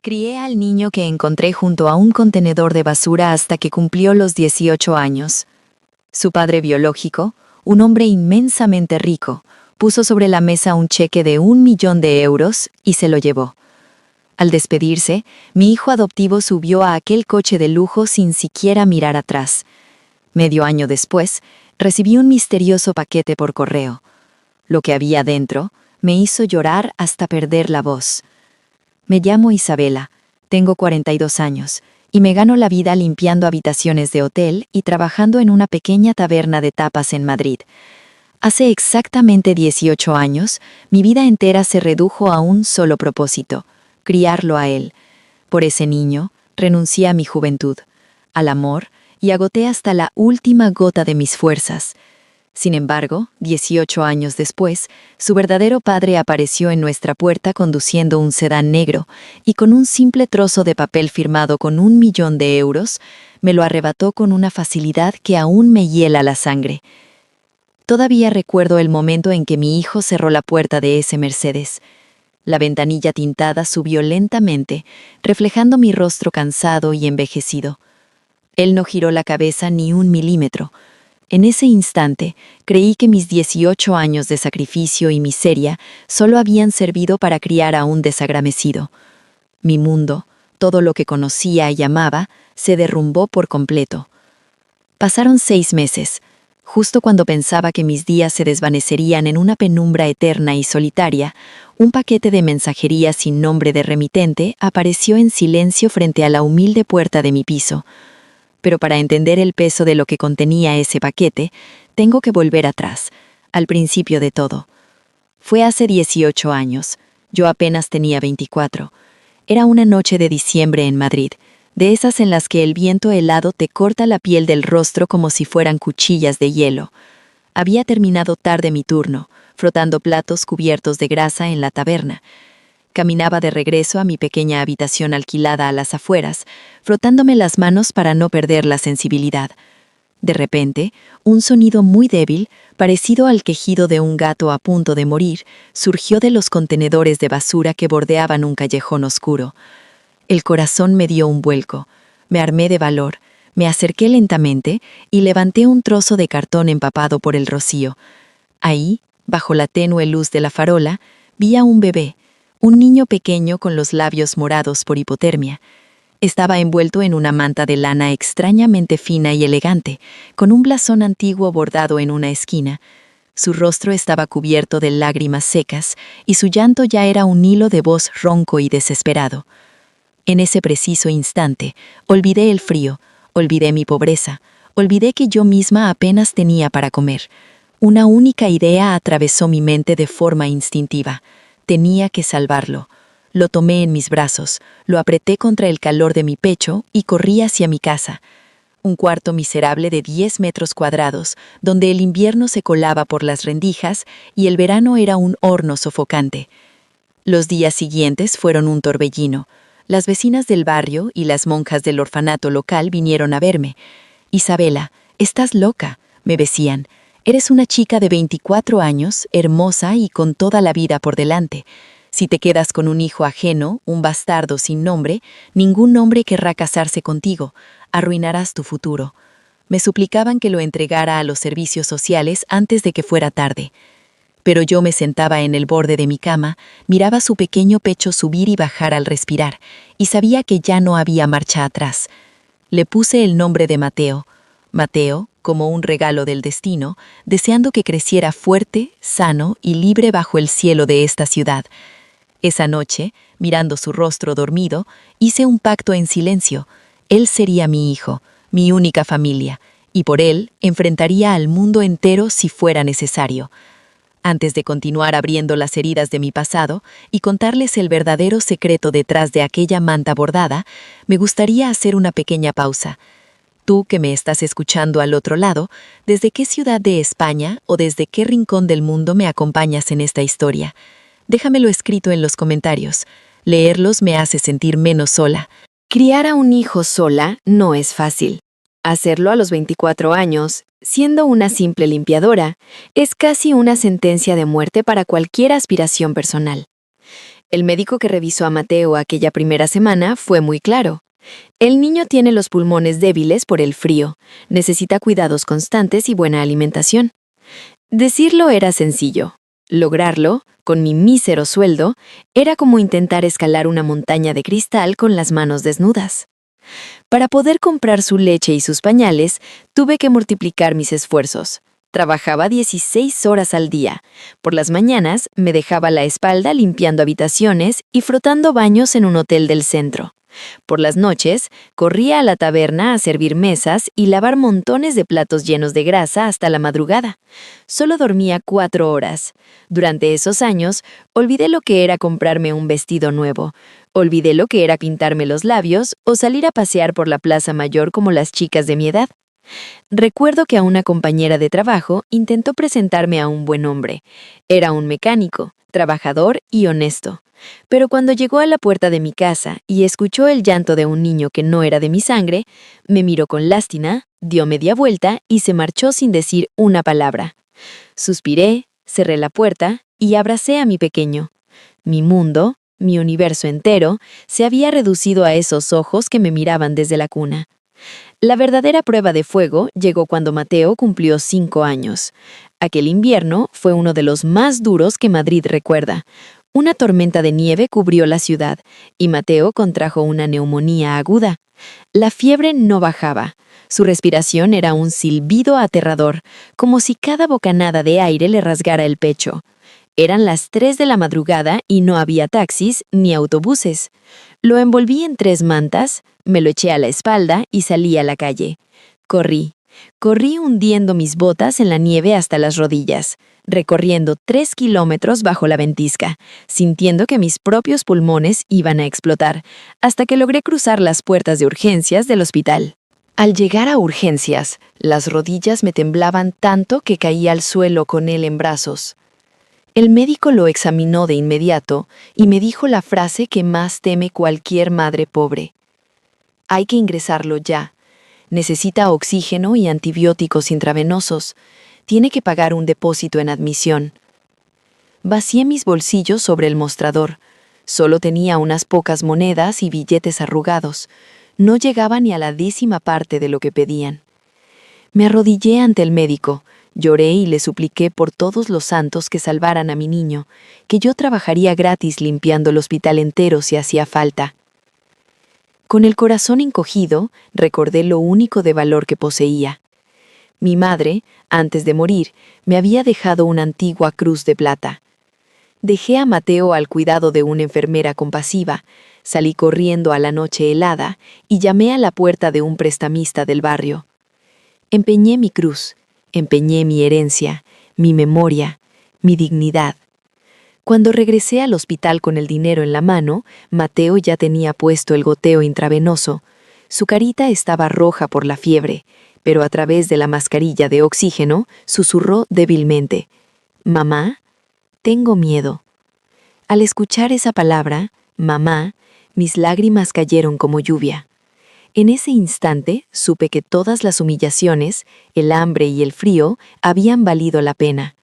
Crié al niño que encontré junto a un contenedor de basura hasta que cumplió los 18 años. Su padre biológico, un hombre inmensamente rico, puso sobre la mesa un cheque de 1 millón de euros y se lo llevó. Al despedirse, mi hijo adoptivo subió a aquel coche de lujo sin siquiera mirar atrás. Medio año después, recibí un misterioso paquete por correo. Lo que había dentro me hizo llorar hasta perder la voz. Me llamo Isabela, tengo 42 años, y me gano la vida limpiando habitaciones de hotel y trabajando en una pequeña taberna de tapas en Madrid. Hace exactamente 18 años, mi vida entera se redujo a un solo propósito: criarlo a él. Por ese niño, renuncié a mi juventud, al amor, y agoté hasta la última gota de mis fuerzas. Sin embargo, 18 años después, su verdadero padre apareció en nuestra puerta conduciendo un sedán negro y con un simple trozo de papel firmado con 1 millón de euros, me lo arrebató con una facilidad que aún me hiela la sangre. Todavía recuerdo el momento en que mi hijo cerró la puerta de ese Mercedes. La ventanilla tintada subió lentamente, reflejando mi rostro cansado y envejecido. Él no giró la cabeza ni un milímetro. En ese instante, creí que mis 18 años de sacrificio y miseria solo habían servido para criar a un desagramecido. Mi mundo, todo lo que conocía y amaba, se derrumbó por completo. Pasaron 6 meses. Justo cuando pensaba que mis días se desvanecerían en una penumbra eterna y solitaria, un paquete de mensajería sin nombre de remitente apareció en silencio frente a la humilde puerta de mi piso. Pero para entender el peso de lo que contenía ese paquete, tengo que volver atrás, al principio de todo. Fue hace 18 años, yo apenas tenía 24. Era una noche de diciembre en Madrid, de esas en las que el viento helado te corta la piel del rostro como si fueran cuchillas de hielo. Había terminado tarde mi turno, frotando platos cubiertos de grasa en la taberna. Caminaba de regreso a mi pequeña habitación alquilada a las afueras, frotándome las manos para no perder la sensibilidad. De repente, un sonido muy débil, parecido al quejido de un gato a punto de morir, surgió de los contenedores de basura que bordeaban un callejón oscuro. El corazón me dio un vuelco. Me armé de valor, me acerqué lentamente y levanté un trozo de cartón empapado por el rocío. Ahí, bajo la tenue luz de la farola, vi a un bebé. Un niño pequeño con los labios morados por hipotermia. Estaba envuelto en una manta de lana extrañamente fina y elegante, con un blasón antiguo bordado en una esquina. Su rostro estaba cubierto de lágrimas secas y su llanto ya era un hilo de voz ronco y desesperado. En ese preciso instante, olvidé el frío, olvidé mi pobreza, olvidé que yo misma apenas tenía para comer. Una única idea atravesó mi mente de forma instintiva. Tenía que salvarlo. Lo tomé en mis brazos, lo apreté contra el calor de mi pecho y corrí hacia mi casa. Un cuarto miserable de 10 metros cuadrados, donde el invierno se colaba por las rendijas y el verano era un horno sofocante. Los días siguientes fueron un torbellino. Las vecinas del barrio y las monjas del orfanato local vinieron a verme. «Isabela, estás loca», me decían. «Eres una chica de 24 años, hermosa y con toda la vida por delante. Si te quedas con un hijo ajeno, un bastardo sin nombre, ningún hombre querrá casarse contigo. Arruinarás tu futuro». Me suplicaban que lo entregara a los servicios sociales antes de que fuera tarde. Pero yo me sentaba en el borde de mi cama, miraba su pequeño pecho subir y bajar al respirar, y sabía que ya no había marcha atrás. Le puse el nombre de Mateo. Mateo, como un regalo del destino, deseando que creciera fuerte, sano y libre bajo el cielo de esta ciudad. Esa noche, mirando su rostro dormido, hice un pacto en silencio. Él sería mi hijo, mi única familia, y por él enfrentaría al mundo entero si fuera necesario. Antes de continuar abriendo las heridas de mi pasado y contarles el verdadero secreto detrás de aquella manta bordada, me gustaría hacer una pequeña pausa. Tú que me estás escuchando al otro lado, ¿desde qué ciudad de España o desde qué rincón del mundo me acompañas en esta historia? Déjamelo escrito en los comentarios. Leerlos me hace sentir menos sola. Criar a un hijo sola no es fácil. Hacerlo a los 24 años, siendo una simple limpiadora, es casi una sentencia de muerte para cualquier aspiración personal. El médico que revisó a Mateo aquella primera semana fue muy claro. El niño tiene los pulmones débiles por el frío, necesita cuidados constantes y buena alimentación. Decirlo era sencillo. Lograrlo, con mi mísero sueldo, era como intentar escalar una montaña de cristal con las manos desnudas. Para poder comprar su leche y sus pañales, tuve que multiplicar mis esfuerzos. Trabajaba 16 horas al día. Por las mañanas me dejaba la espalda limpiando habitaciones y frotando baños en un hotel del centro. Por las noches, corría a la taberna a servir mesas y lavar montones de platos llenos de grasa hasta la madrugada. Solo dormía 4 horas. Durante esos años, olvidé lo que era comprarme un vestido nuevo. Olvidé lo que era pintarme los labios o salir a pasear por la Plaza Mayor como las chicas de mi edad. Recuerdo que a una compañera de trabajo intentó presentarme a un buen hombre. Era un mecánico, trabajador y honesto. Pero cuando llegó a la puerta de mi casa y escuchó el llanto de un niño que no era de mi sangre, me miró con lástima, dio media vuelta y se marchó sin decir una palabra. Suspiré, cerré la puerta y abracé a mi pequeño. Mi mundo, mi universo entero, se había reducido a esos ojos que me miraban desde la cuna. La verdadera prueba de fuego llegó cuando Mateo cumplió 5 años. Aquel invierno fue uno de los más duros que Madrid recuerda. Una tormenta de nieve cubrió la ciudad y Mateo contrajo una neumonía aguda. La fiebre no bajaba. Su respiración era un silbido aterrador, como si cada bocanada de aire le rasgara el pecho. Eran las 3 de la madrugada y no había taxis ni autobuses. Lo envolví en 3 mantas, me lo eché a la espalda y salí a la calle. Corrí hundiendo mis botas en la nieve hasta las rodillas, recorriendo 3 kilómetros bajo la ventisca, sintiendo que mis propios pulmones iban a explotar, hasta que logré cruzar las puertas de urgencias del hospital. Al llegar a urgencias, las rodillas me temblaban tanto que caí al suelo con él en brazos. El médico lo examinó de inmediato y me dijo la frase que más teme cualquier madre pobre. Hay que ingresarlo ya. Necesita oxígeno y antibióticos intravenosos. Tiene que pagar un depósito en admisión. Vacié mis bolsillos sobre el mostrador. Solo tenía unas pocas monedas y billetes arrugados. No llegaba ni a la 10ª parte de lo que pedían. Me arrodillé ante el médico. Lloré y le supliqué por todos los santos que salvaran a mi niño, que yo trabajaría gratis limpiando el hospital entero si hacía falta. Con el corazón encogido, recordé lo único de valor que poseía. Mi madre, antes de morir, me había dejado una antigua cruz de plata. Dejé a Mateo al cuidado de una enfermera compasiva, salí corriendo a la noche helada y llamé a la puerta de un prestamista del barrio. Empeñé mi cruz. Empeñé mi herencia, mi memoria, mi dignidad. Cuando regresé al hospital con el dinero en la mano, Mateo ya tenía puesto el goteo intravenoso. Su carita estaba roja por la fiebre, pero a través de la mascarilla de oxígeno susurró débilmente: «Mamá, tengo miedo». Al escuchar esa palabra, mamá, mis lágrimas cayeron como lluvia. En ese instante supe que todas las humillaciones, el hambre y el frío habían valido la pena.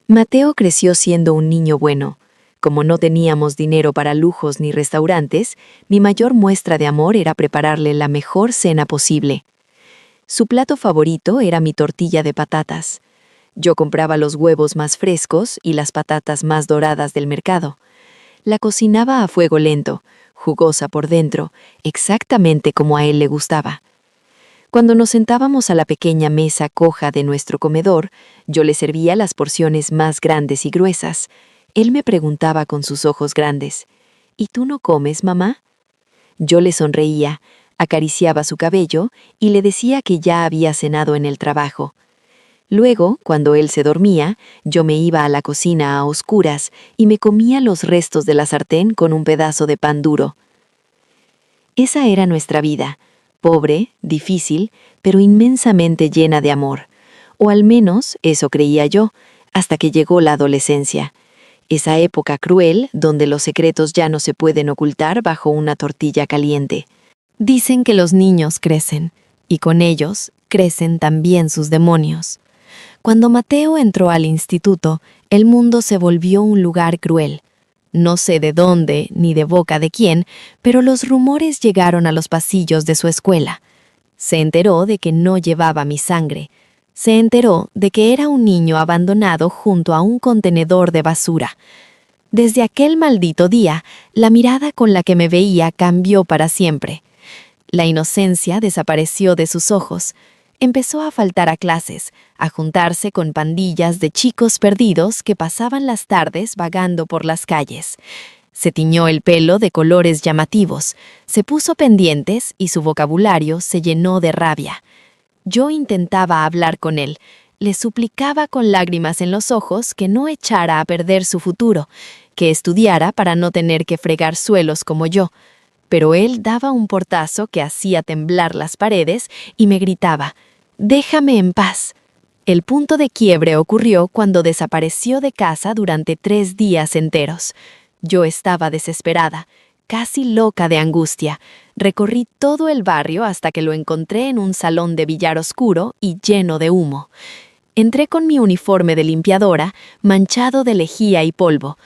Mateo creció siendo un niño bueno. Como no teníamos dinero para lujos ni restaurantes, mi mayor muestra de amor era prepararle la mejor cena posible. Su plato favorito era mi tortilla de patatas. Yo compraba los huevos más frescos y las patatas más doradas del mercado. La cocinaba a fuego lento, jugosa por dentro, exactamente como a él le gustaba. Cuando nos sentábamos a la pequeña mesa coja de nuestro comedor, yo le servía las porciones más grandes y gruesas. Él me preguntaba con sus ojos grandes: «¿Y tú no comes, mamá?». Yo le sonreía, acariciaba su cabello y le decía que ya había cenado en el trabajo. Luego, cuando él se dormía, yo me iba a la cocina a oscuras y me comía los restos de la sartén con un pedazo de pan duro. Esa era nuestra vida, pobre, difícil, pero inmensamente llena de amor. O al menos eso creía yo, hasta que llegó la adolescencia. Esa época cruel donde los secretos ya no se pueden ocultar bajo una tortilla caliente. Dicen que los niños crecen, y con ellos crecen también sus demonios. Cuando Mateo entró al instituto, el mundo se volvió un lugar cruel. No sé de dónde ni de boca de quién, pero los rumores llegaron a los pasillos de su escuela. Se enteró de que no llevaba mi sangre. Se enteró de que era un niño abandonado junto a un contenedor de basura. Desde aquel maldito día, la mirada con la que me veía cambió para siempre. La inocencia desapareció de sus ojos. Empezó a faltar a clases, a juntarse con pandillas de chicos perdidos que pasaban las tardes vagando por las calles. Se tiñó el pelo de colores llamativos, se puso pendientes y su vocabulario se llenó de rabia. Yo intentaba hablar con él, le suplicaba con lágrimas en los ojos que no echara a perder su futuro, que estudiara para no tener que fregar suelos como yo. Pero él daba un portazo que hacía temblar las paredes y me gritaba: «Déjame en paz». El punto de quiebre ocurrió cuando desapareció de casa durante 3 días enteros. Yo estaba desesperada, casi loca de angustia. Recorrí todo el barrio hasta que lo encontré en un salón de billar oscuro y lleno de humo. Entré con mi uniforme de limpiadora, manchado de lejía y polvo.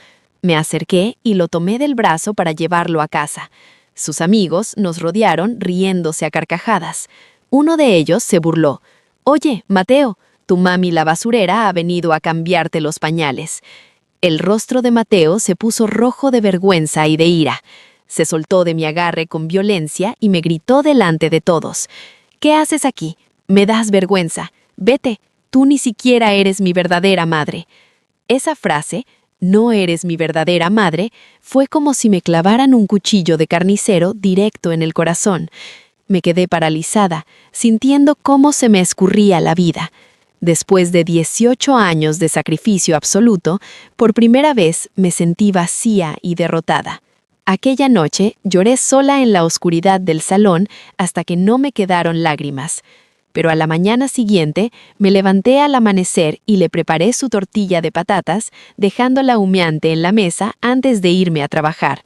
Me acerqué y lo tomé del brazo para llevarlo a casa. Sus amigos nos rodearon riéndose a carcajadas. Uno de ellos se burló. «Oye, Mateo, tu mami la basurera ha venido a cambiarte los pañales». El rostro de Mateo se puso rojo de vergüenza y de ira. Se soltó de mi agarre con violencia y me gritó delante de todos: «¿Qué haces aquí? Me das vergüenza. Vete, tú ni siquiera eres mi verdadera madre». Esa frase, «no eres mi verdadera madre», fue como si me clavaran un cuchillo de carnicero directo en el corazón. Me quedé paralizada, sintiendo cómo se me escurría la vida. Después de 18 años de sacrificio absoluto, por primera vez me sentí vacía y derrotada. Aquella noche lloré sola en la oscuridad del salón hasta que no me quedaron lágrimas. Pero a la mañana siguiente me levanté al amanecer y le preparé su tortilla de patatas, dejándola humeante en la mesa antes de irme a trabajar.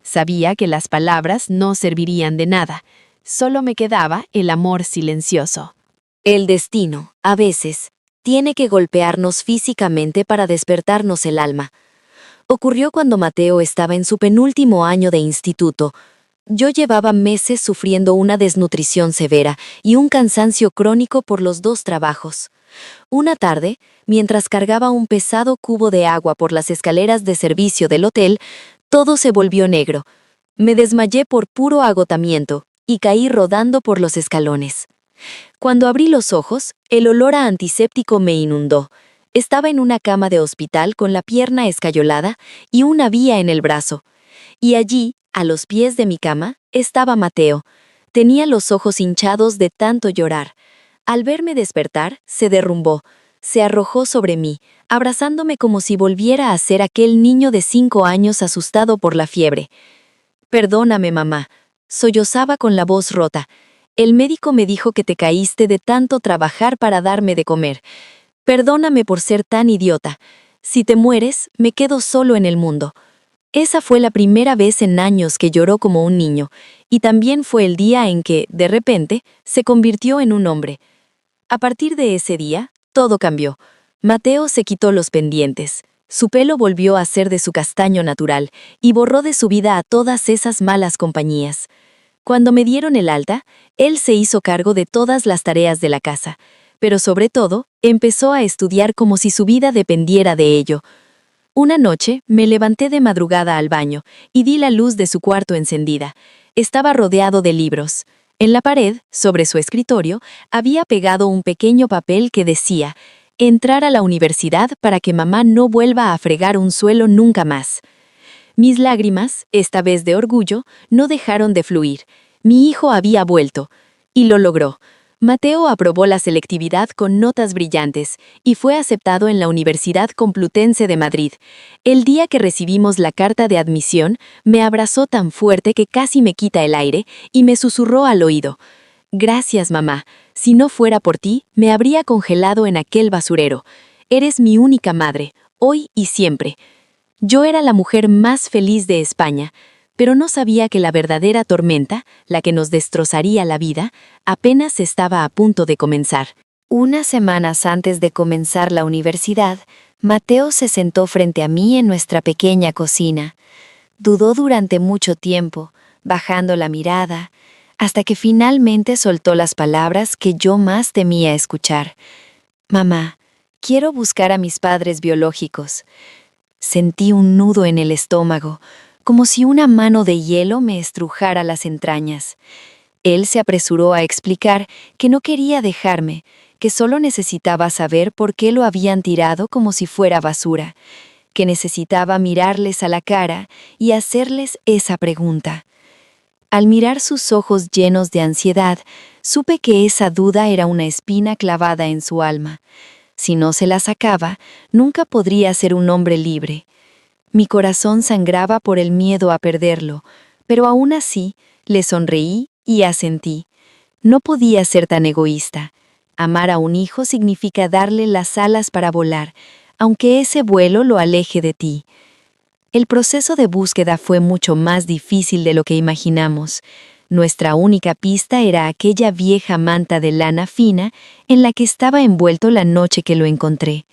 Sabía que las palabras no servirían de nada. Solo me quedaba el amor silencioso. El destino, a veces, tiene que golpearnos físicamente para despertarnos el alma. Ocurrió cuando Mateo estaba en su penúltimo año de instituto. Yo llevaba meses sufriendo una desnutrición severa y un cansancio crónico por los 2 trabajos. Una tarde, mientras cargaba un pesado cubo de agua por las escaleras de servicio del hotel, todo se volvió negro. Me desmayé por puro agotamiento y caí rodando por los escalones. Cuando abrí los ojos, el olor a antiséptico me inundó. Estaba en una cama de hospital con la pierna escayolada y una vía en el brazo. Y allí, a los pies de mi cama, estaba Mateo. Tenía los ojos hinchados de tanto llorar. Al verme despertar, se derrumbó. Se arrojó sobre mí, abrazándome como si volviera a ser aquel niño de 5 años asustado por la fiebre. «Perdóname, mamá», sollozaba con la voz rota. «El médico me dijo que te caíste de tanto trabajar para darme de comer. Perdóname por ser tan idiota. Si te mueres, me quedo solo en el mundo». Esa fue la primera vez en años que lloró como un niño, y también fue el día en que, de repente, se convirtió en un hombre. A partir de ese día, todo cambió. Mateo se quitó los pendientes. Su pelo volvió a ser de su castaño natural y borró de su vida a todas esas malas compañías. Cuando me dieron el alta, él se hizo cargo de todas las tareas de la casa, pero sobre todo, empezó a estudiar como si su vida dependiera de ello. Una noche, me levanté de madrugada al baño y vi la luz de su cuarto encendida. Estaba rodeado de libros. En la pared, sobre su escritorio, había pegado un pequeño papel que decía: «Entrar a la universidad para que mamá no vuelva a fregar un suelo nunca más». Mis lágrimas, esta vez de orgullo, no dejaron de fluir. Mi hijo había vuelto. Y lo logró. Mateo aprobó la selectividad con notas brillantes y fue aceptado en la Universidad Complutense de Madrid. El día que recibimos la carta de admisión, me abrazó tan fuerte que casi me quita el aire y me susurró al oído: «Gracias, mamá. Si no fuera por ti, me habría congelado en aquel basurero. Eres mi única madre, hoy y siempre». Yo era la mujer más feliz de España, pero no sabía que la verdadera tormenta, la que nos destrozaría la vida, apenas estaba a punto de comenzar. Unas semanas antes de comenzar la universidad, Mateo se sentó frente a mí en nuestra pequeña cocina. Dudó durante mucho tiempo, bajando la mirada, hasta que finalmente soltó las palabras que yo más temía escuchar. Mamá, quiero buscar a mis padres biológicos. Sentí un nudo en el estómago, como si una mano de hielo me estrujara las entrañas. Él se apresuró a explicar que no quería dejarme, que solo necesitaba saber por qué lo habían tirado como si fuera basura, que necesitaba mirarles a la cara y hacerles esa pregunta. Al mirar sus ojos llenos de ansiedad, supe que esa duda era una espina clavada en su alma. Si no se la sacaba, nunca podría ser un hombre libre. Mi corazón sangraba por el miedo a perderlo, pero aún así le sonreí y asentí. No podía ser tan egoísta. Amar a un hijo significa darle las alas para volar, aunque ese vuelo lo aleje de ti. El proceso de búsqueda fue mucho más difícil de lo que imaginamos. Nuestra única pista era aquella vieja manta de lana fina en la que estaba envuelto la noche que lo encontré.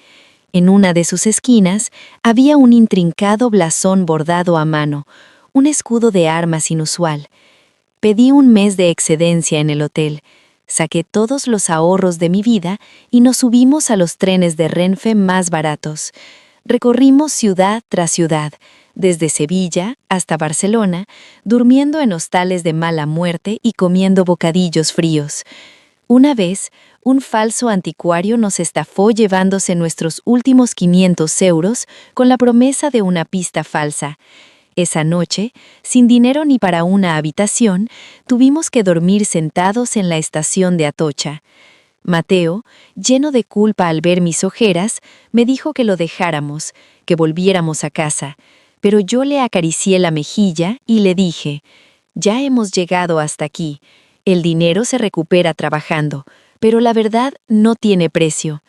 En una de sus esquinas había un intrincado blasón bordado a mano, un escudo de armas inusual. Pedí un mes de excedencia en el hotel. Saqué todos los ahorros de mi vida y nos subimos a los trenes de Renfe más baratos. Recorrimos ciudad tras ciudad, desde Sevilla hasta Barcelona, durmiendo en hostales de mala muerte y comiendo bocadillos fríos. Una vez, un falso anticuario nos estafó llevándose nuestros últimos 500 euros con la promesa de una pista falsa. Esa noche, sin dinero ni para una habitación, tuvimos que dormir sentados en la estación de Atocha. Mateo, lleno de culpa al ver mis ojeras, me dijo que lo dejáramos, que volviéramos a casa, pero yo le acaricié la mejilla y le dije, «Ya hemos llegado hasta aquí. El dinero se recupera trabajando, pero la verdad no tiene precio».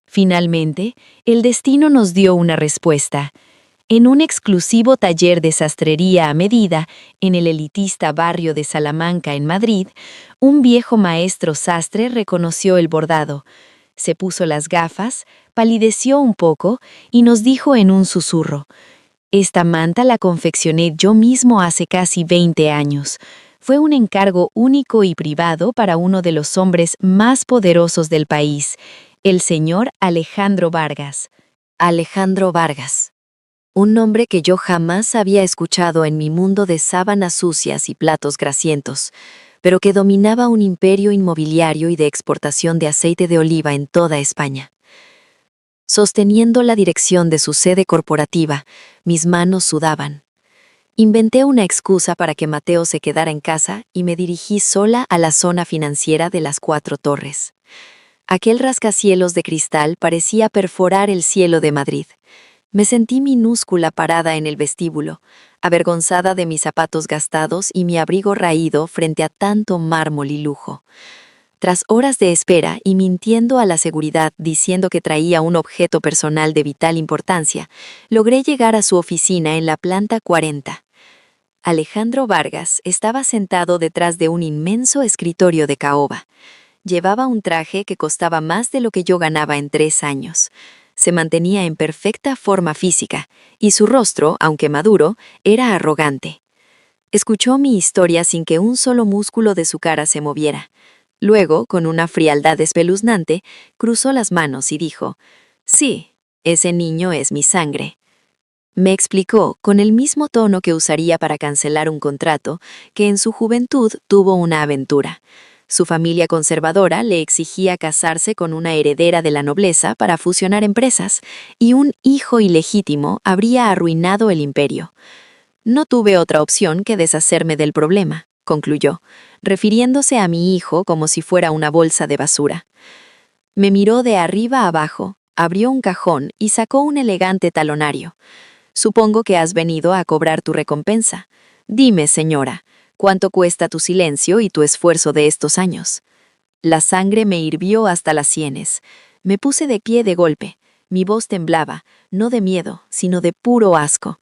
Finalmente, el destino nos dio una respuesta. En un exclusivo taller de sastrería a medida, en el elitista barrio de Salamanca, en Madrid, un viejo maestro sastre reconoció el bordado. Se puso las gafas, palideció un poco y nos dijo en un susurro: «Esta manta la confeccioné yo mismo hace casi 20 años. Fue un encargo único y privado para uno de los hombres más poderosos del país, el señor Alejandro Vargas». Alejandro Vargas. Un nombre que yo jamás había escuchado en mi mundo de sábanas sucias y platos grasientos, pero que dominaba un imperio inmobiliario y de exportación de aceite de oliva en toda España. Sosteniendo la dirección de su sede corporativa, mis manos sudaban. Inventé una excusa para que Mateo se quedara en casa y me dirigí sola a la zona financiera de las 4 Torres. Aquel rascacielos de cristal parecía perforar el cielo de Madrid. Me sentí minúscula parada en el vestíbulo, avergonzada de mis zapatos gastados y mi abrigo raído frente a tanto mármol y lujo. Tras horas de espera y mintiendo a la seguridad diciendo que traía un objeto personal de vital importancia, logré llegar a su oficina en la planta 40. Alejandro Vargas estaba sentado detrás de un inmenso escritorio de caoba. Llevaba un traje que costaba más de lo que yo ganaba en 3 años. Se mantenía en perfecta forma física, y su rostro, aunque maduro, era arrogante. Escuchó mi historia sin que un solo músculo de su cara se moviera. Luego, con una frialdad espeluznante, cruzó las manos y dijo: «Sí, ese niño es mi sangre». Me explicó, con el mismo tono que usaría para cancelar un contrato, que en su juventud tuvo una aventura. Su familia conservadora le exigía casarse con una heredera de la nobleza para fusionar empresas, y un hijo ilegítimo habría arruinado el imperio. «No tuve otra opción que deshacerme del problema», concluyó, refiriéndose a mi hijo como si fuera una bolsa de basura. Me miró de arriba a abajo, abrió un cajón y sacó un elegante talonario. «Supongo que has venido a cobrar tu recompensa. Dime, señora, ¿cuánto cuesta tu silencio y tu esfuerzo de estos años?». La sangre me hirvió hasta las sienes. Me puse de pie de golpe. Mi voz temblaba, no de miedo, sino de puro asco.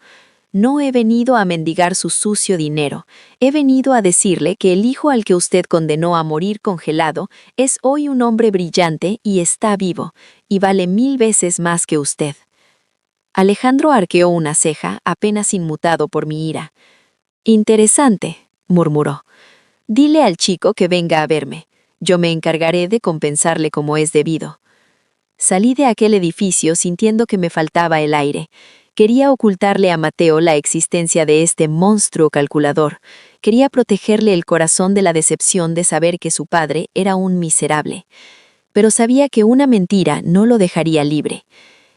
«No he venido a mendigar su sucio dinero. He venido a decirle que el hijo al que usted condenó a morir congelado es hoy un hombre brillante y está vivo, y vale 1000 veces más que usted. Alejandro arqueó una ceja, apenas inmutado por mi ira. Interesante, murmuró. Dile al chico que venga a verme. Yo me encargaré de compensarle como es debido. Salí de aquel edificio sintiendo que me faltaba el aire. Quería ocultarle a Mateo la existencia de este monstruo calculador. Quería protegerle el corazón de la decepción de saber que su padre era un miserable. Pero sabía que una mentira no lo dejaría libre.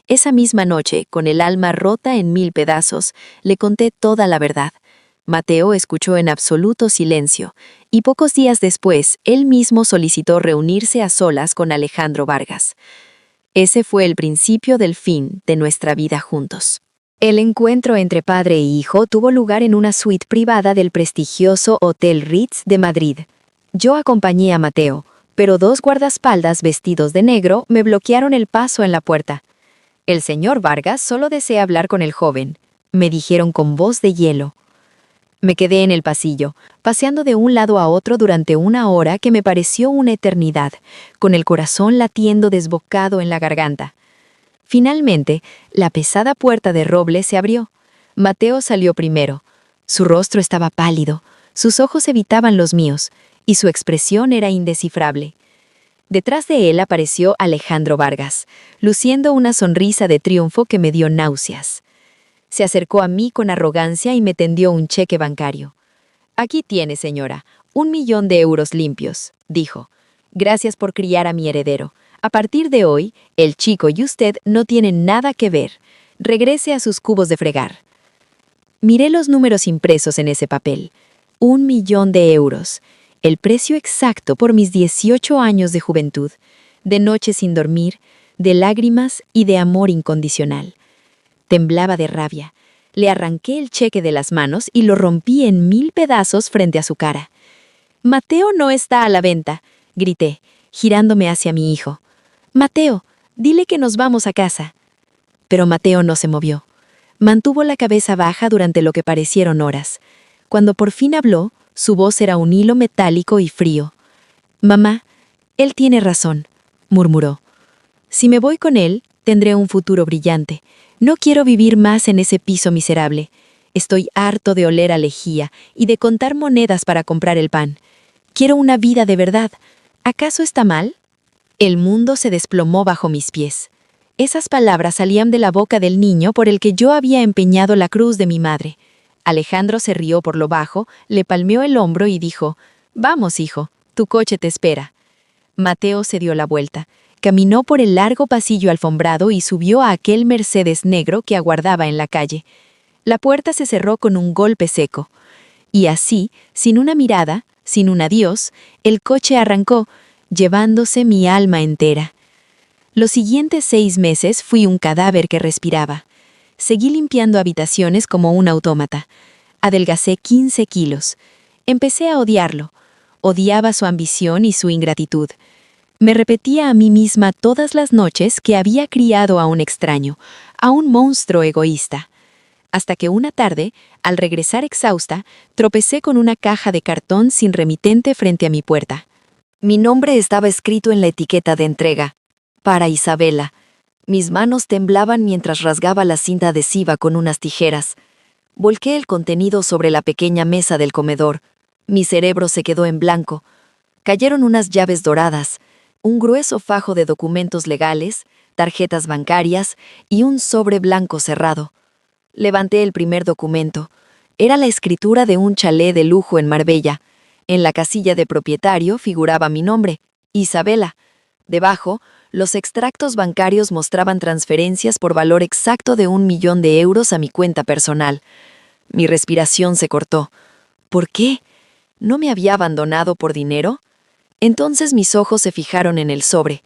Esa misma noche, con el alma rota en 1000 pedazos, le conté toda la verdad. Mateo escuchó en absoluto silencio, y pocos días después, él mismo solicitó reunirse a solas con Alejandro Vargas. Ese fue el principio del fin de nuestra vida juntos. El encuentro entre padre e hijo tuvo lugar en una suite privada del prestigioso Hotel Ritz de Madrid. Yo acompañé a Mateo, pero 2 guardaespaldas vestidos de negro me bloquearon el paso en la puerta. «El señor Vargas solo desea hablar con el joven», me dijeron con voz de hielo. Me quedé en el pasillo, paseando de un lado a otro durante 1 hora que me pareció una eternidad, con el corazón latiendo desbocado en la garganta. Finalmente, la pesada puerta de roble se abrió. Mateo salió primero. Su rostro estaba pálido, sus ojos evitaban los míos, y su expresión era indescifrable. Detrás de él apareció Alejandro Vargas, luciendo una sonrisa de triunfo que me dio náuseas. Se acercó a mí con arrogancia y me tendió un cheque bancario. «Aquí tiene, señora, 1.000.000 de euros limpios», dijo. «Gracias por criar a mi heredero. A partir de hoy, el chico y usted no tienen nada que ver. Regrese a sus cubos de fregar». Miré los números impresos en ese papel. 1.000.000 de euros. El precio exacto por mis 18 años de juventud, de noches sin dormir, de lágrimas y de amor incondicional. Temblaba de rabia. Le arranqué el cheque de las manos y lo rompí en 1000 pedazos frente a su cara. «Mateo no está a la venta», grité, girándome hacia mi hijo. «Mateo, dile que nos vamos a casa». Pero Mateo no se movió. Mantuvo la cabeza baja durante lo que parecieron horas. Cuando por fin habló, su voz era un hilo metálico y frío. «Mamá, él tiene razón», murmuró. «Si me voy con él, tendré un futuro brillante. No quiero vivir más en ese piso miserable. Estoy harto de oler a lejía y de contar monedas para comprar el pan. Quiero una vida de verdad. ¿Acaso está mal?» El mundo se desplomó bajo mis pies. Esas palabras salían de la boca del niño por el que yo había empeñado la cruz de mi madre. Alejandro se rió por lo bajo, le palmeó el hombro y dijo: «Vamos, hijo, tu coche te espera». Mateo se dio la vuelta, caminó por el largo pasillo alfombrado y subió a aquel Mercedes negro que aguardaba en la calle. La puerta se cerró con un golpe seco. Y así, sin una mirada, sin un adiós, el coche arrancó, llevándose mi alma entera. Los siguientes 6 meses fui un cadáver que respiraba. Seguí limpiando habitaciones como un autómata. Adelgacé 15 kilos. Empecé a odiarlo. Odiaba su ambición y su ingratitud. Me repetía a mí misma todas las noches que había criado a un extraño, a un monstruo egoísta. Hasta que una tarde, al regresar exhausta, tropecé con una caja de cartón sin remitente frente a mi puerta. Mi nombre estaba escrito en la etiqueta de entrega: «Para Isabela». Mis manos temblaban mientras rasgaba la cinta adhesiva con unas tijeras. Volqué el contenido sobre la pequeña mesa del comedor. Mi cerebro se quedó en blanco. Cayeron unas llaves doradas, un grueso fajo de documentos legales, tarjetas bancarias y un sobre blanco cerrado. Levanté el primer documento. Era la escritura de un chalet de lujo en Marbella. En la casilla de propietario figuraba mi nombre, Isabela. Debajo, los extractos bancarios mostraban transferencias por valor exacto de 1.000.000 de euros a mi cuenta personal. Mi respiración se cortó. ¿Por qué? ¿No me había abandonado por dinero? Entonces mis ojos se fijaron en el sobre.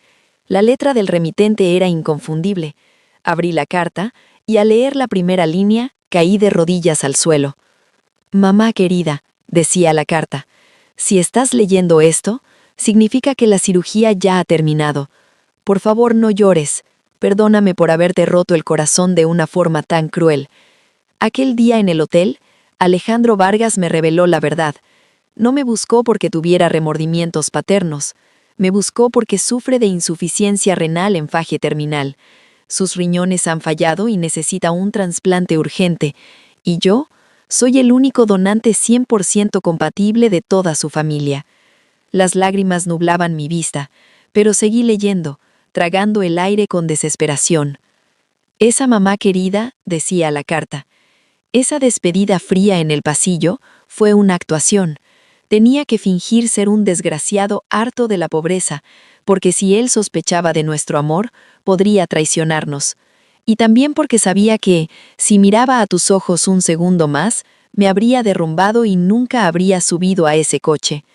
La letra del remitente era inconfundible. Abrí la carta y al leer la primera línea, caí de rodillas al suelo. «Mamá querida», decía la carta, «si estás leyendo esto, significa que la cirugía ya ha terminado. Por favor, no llores. Perdóname por haberte roto el corazón de una forma tan cruel. Aquel día en el hotel, Alejandro Vargas me reveló la verdad. No me buscó porque tuviera remordimientos paternos. Me buscó porque sufre de insuficiencia renal en fase terminal. Sus riñones han fallado y necesita un trasplante urgente. Y yo soy el único donante 100% compatible de toda su familia. Las lágrimas nublaban mi vista, pero seguí leyendo, tragando el aire con desesperación. Esa mamá querida, decía la carta. Esa despedida fría en el pasillo fue una actuación. Tenía que fingir ser un desgraciado harto de la pobreza, porque si él sospechaba de nuestro amor, podría traicionarnos. Y también porque sabía que, si miraba a tus ojos un segundo más, me habría derrumbado y nunca habría subido a ese coche.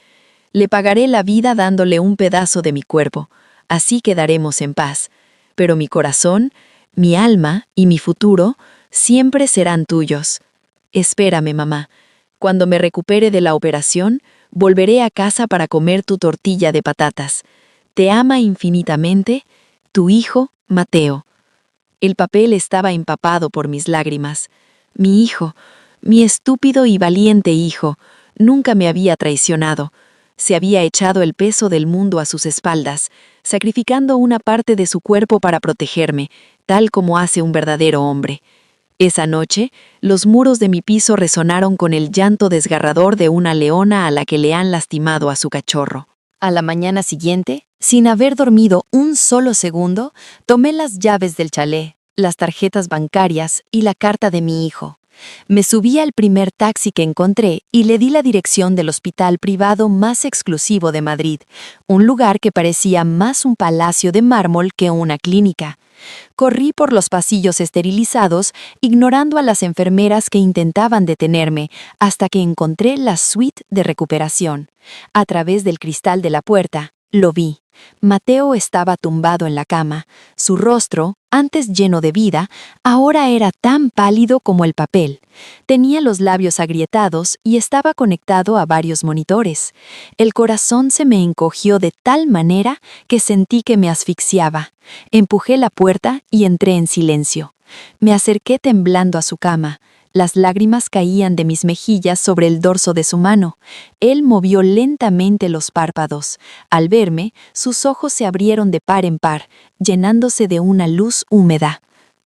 Le pagaré la vida dándole un pedazo de mi cuerpo, así quedaremos en paz. Pero mi corazón, mi alma y mi futuro siempre serán tuyos. Espérame, mamá. Cuando me recupere de la operación, volveré a casa para comer tu tortilla de patatas. Te ama infinitamente, tu hijo, Mateo. El papel estaba empapado por mis lágrimas. Mi hijo, mi estúpido y valiente hijo, nunca me había traicionado. Se había echado el peso del mundo a sus espaldas, sacrificando una parte de su cuerpo para protegerme, tal como hace un verdadero hombre. Esa noche, los muros de mi piso resonaron con el llanto desgarrador de una leona a la que le han lastimado a su cachorro. A la mañana siguiente, sin haber dormido un solo segundo, tomé las llaves del chalet, las tarjetas bancarias y la carta de mi hijo. Me subí al primer taxi que encontré y le di la dirección del hospital privado más exclusivo de Madrid, un lugar que parecía más un palacio de mármol que una clínica. Corrí por los pasillos esterilizados, ignorando a las enfermeras que intentaban detenerme, hasta que encontré la suite de recuperación. A través del cristal de la puerta, lo vi. Mateo estaba tumbado en la cama. Su rostro, antes lleno de vida, ahora era tan pálido como el papel. Tenía los labios agrietados y estaba conectado a varios monitores. El corazón se me encogió de tal manera que sentí que me asfixiaba. Empujé la puerta y entré en silencio. Me acerqué temblando a su cama. Las lágrimas caían de mis mejillas sobre el dorso de su mano. Él movió lentamente los párpados. Al verme, sus ojos se abrieron de par en par, llenándose de una luz húmeda.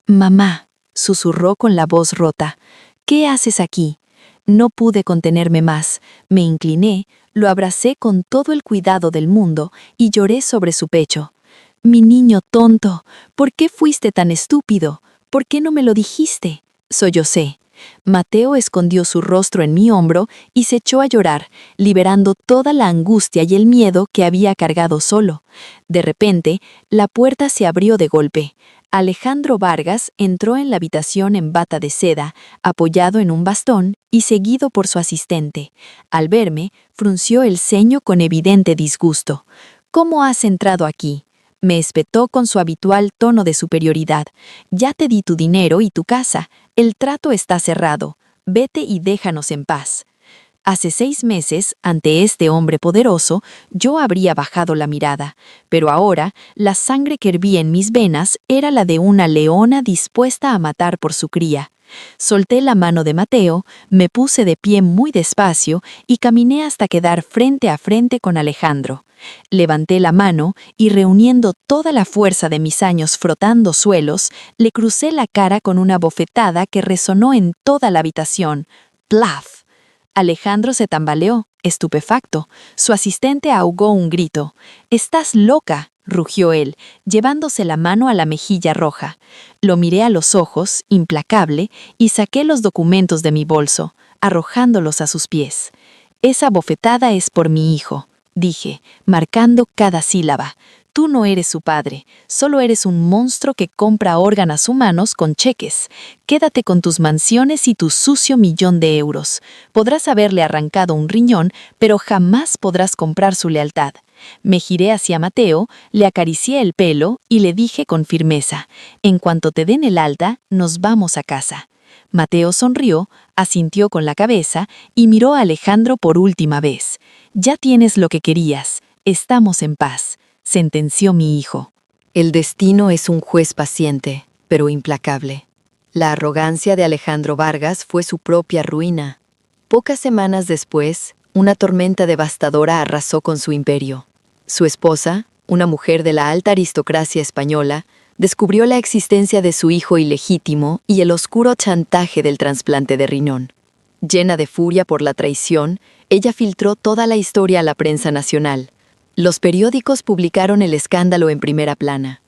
«Mamá», susurró con la voz rota, «¿qué haces aquí?» No pude contenerme más. Me incliné, lo abracé con todo el cuidado del mundo y lloré sobre su pecho. «Mi niño tonto, ¿por qué fuiste tan estúpido? ¿Por qué no me lo dijiste?», sollocé. Mateo escondió su rostro en mi hombro y se echó a llorar, liberando toda la angustia y el miedo que había cargado solo. De repente, la puerta se abrió de golpe. Alejandro Vargas entró en la habitación en bata de seda, apoyado en un bastón y seguido por su asistente. Al verme, frunció el ceño con evidente disgusto. «¿Cómo has entrado aquí?», me espetó con su habitual tono de superioridad. «Ya te di tu dinero y tu casa. El trato está cerrado. Vete y déjanos en paz». Hace 6 meses, ante este hombre poderoso, yo habría bajado la mirada, pero ahora la sangre que hervía en mis venas era la de una leona dispuesta a matar por su cría. Solté la mano de Mateo, me puse de pie muy despacio y caminé hasta quedar frente a frente con Alejandro. Levanté la mano y, reuniendo toda la fuerza de mis años frotando suelos, le crucé la cara con una bofetada que resonó en toda la habitación. ¡Plaf! Alejandro se tambaleó, estupefacto. Su asistente ahogó un grito. «¡Estás loca!», rugió él, llevándose la mano a la mejilla roja. Lo miré a los ojos, implacable, y saqué los documentos de mi bolso, arrojándolos a sus pies. «Esa bofetada es por mi hijo», dije, marcando cada sílaba. «Tú no eres su padre, solo eres un monstruo que compra órganos humanos con cheques. Quédate con tus mansiones y tu sucio 1.000.000 de euros. Podrás haberle arrancado un riñón, pero jamás podrás comprar su lealtad». Me giré hacia Mateo, le acaricié el pelo y le dije con firmeza: «En cuanto te den el alta, nos vamos a casa». Mateo sonrió, asintió con la cabeza y miró a Alejandro por última vez. «Ya tienes lo que querías. Estamos en paz», sentenció mi hijo. El destino es un juez paciente, pero implacable. La arrogancia de Alejandro Vargas fue su propia ruina. Pocas semanas después, una tormenta devastadora arrasó con su imperio. Su esposa, una mujer de la alta aristocracia española, Descubrió la existencia de su hijo ilegítimo y el oscuro chantaje del trasplante de riñón. Llena de furia por la traición, ella filtró toda la historia a la prensa nacional. Los periódicos publicaron el escándalo en primera plana.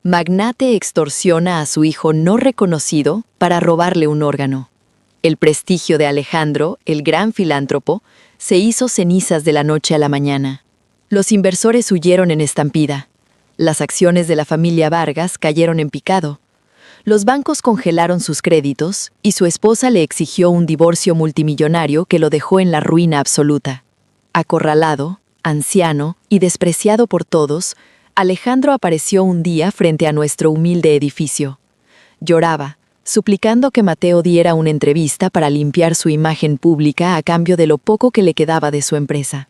Magnate extorsiona a su hijo no reconocido para robarle un órgano. El prestigio de Alejandro, el gran filántropo, se hizo cenizas de la noche a la mañana. Los inversores huyeron en estampida. Las acciones de la familia Vargas cayeron en picado. Los bancos congelaron sus créditos y su esposa le exigió un divorcio multimillonario que lo dejó en la ruina absoluta. Acorralado, anciano y despreciado por todos, Alejandro apareció un día frente a nuestro humilde edificio. Lloraba, suplicando que Mateo diera una entrevista para limpiar su imagen pública a cambio de lo poco que le quedaba de su empresa.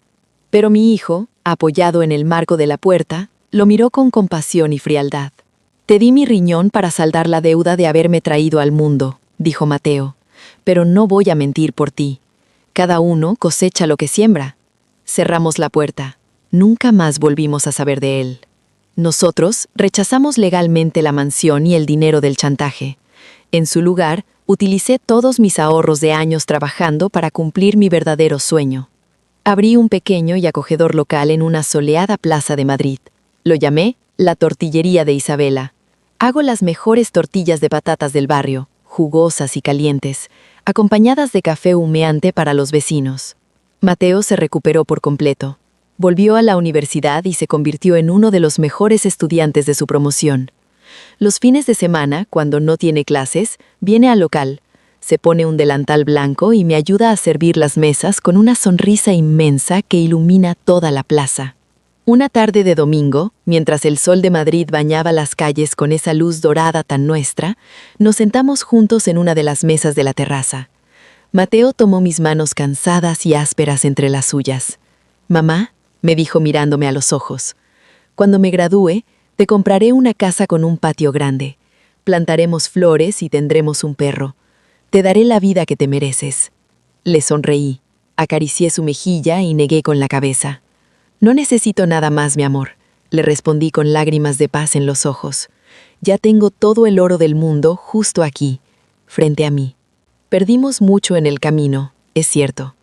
Pero mi hijo, apoyado en el marco de la puerta, lo miró con compasión y frialdad. «Te di mi riñón para saldar la deuda de haberme traído al mundo», dijo Mateo, «pero no voy a mentir por ti. Cada uno cosecha lo que siembra». Cerramos la puerta. Nunca más volvimos a saber de él. Nosotros rechazamos legalmente la mansión y el dinero del chantaje. En su lugar, utilicé todos mis ahorros de años trabajando para cumplir mi verdadero sueño. Abrí un pequeño y acogedor local en una soleada plaza de Madrid. Lo llamé La Tortillería de Isabela. Hago las mejores tortillas de patatas del barrio, jugosas y calientes, acompañadas de café humeante para los vecinos. Mateo se recuperó por completo. Volvió a la universidad y se convirtió en uno de los mejores estudiantes de su promoción. Los fines de semana, cuando no tiene clases, viene al local, se pone un delantal blanco y me ayuda a servir las mesas con una sonrisa inmensa que ilumina toda la plaza. Una tarde de domingo, mientras el sol de Madrid bañaba las calles con esa luz dorada tan nuestra, nos sentamos juntos en una de las mesas de la terraza. Mateo tomó mis manos cansadas y ásperas entre las suyas. «Mamá», me dijo mirándome a los ojos, «cuando me gradúe, te compraré una casa con un patio grande. Plantaremos flores y tendremos un perro. Te daré la vida que te mereces». Le sonreí, acaricié su mejilla y negué con la cabeza. «No necesito nada más, mi amor», le respondí con lágrimas de paz en los ojos. «Ya tengo todo el oro del mundo justo aquí, frente a mí. Perdimos mucho en el camino, es cierto,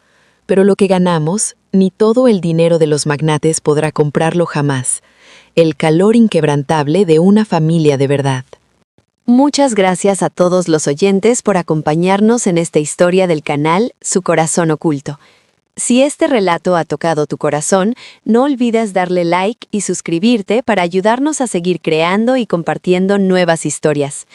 pero lo que ganamos, ni todo el dinero de los magnates podrá comprarlo jamás. El calor inquebrantable de una familia de verdad». Muchas gracias a todos los oyentes por acompañarnos en esta historia del canal Su Corazón Oculto. Si este relato ha tocado tu corazón, no olvides darle like y suscribirte para ayudarnos a seguir creando y compartiendo nuevas historias.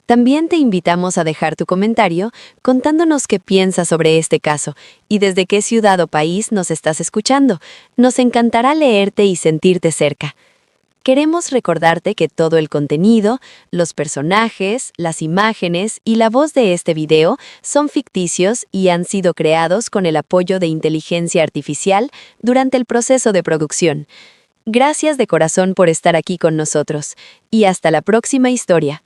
También te invitamos a dejar tu comentario contándonos qué piensas sobre este caso y desde qué ciudad o país nos estás escuchando. Nos encantará leerte y sentirte cerca. Queremos recordarte que todo el contenido, los personajes, las imágenes y la voz de este video son ficticios y han sido creados con el apoyo de inteligencia artificial durante el proceso de producción. Gracias de corazón por estar aquí con nosotros y hasta la próxima historia.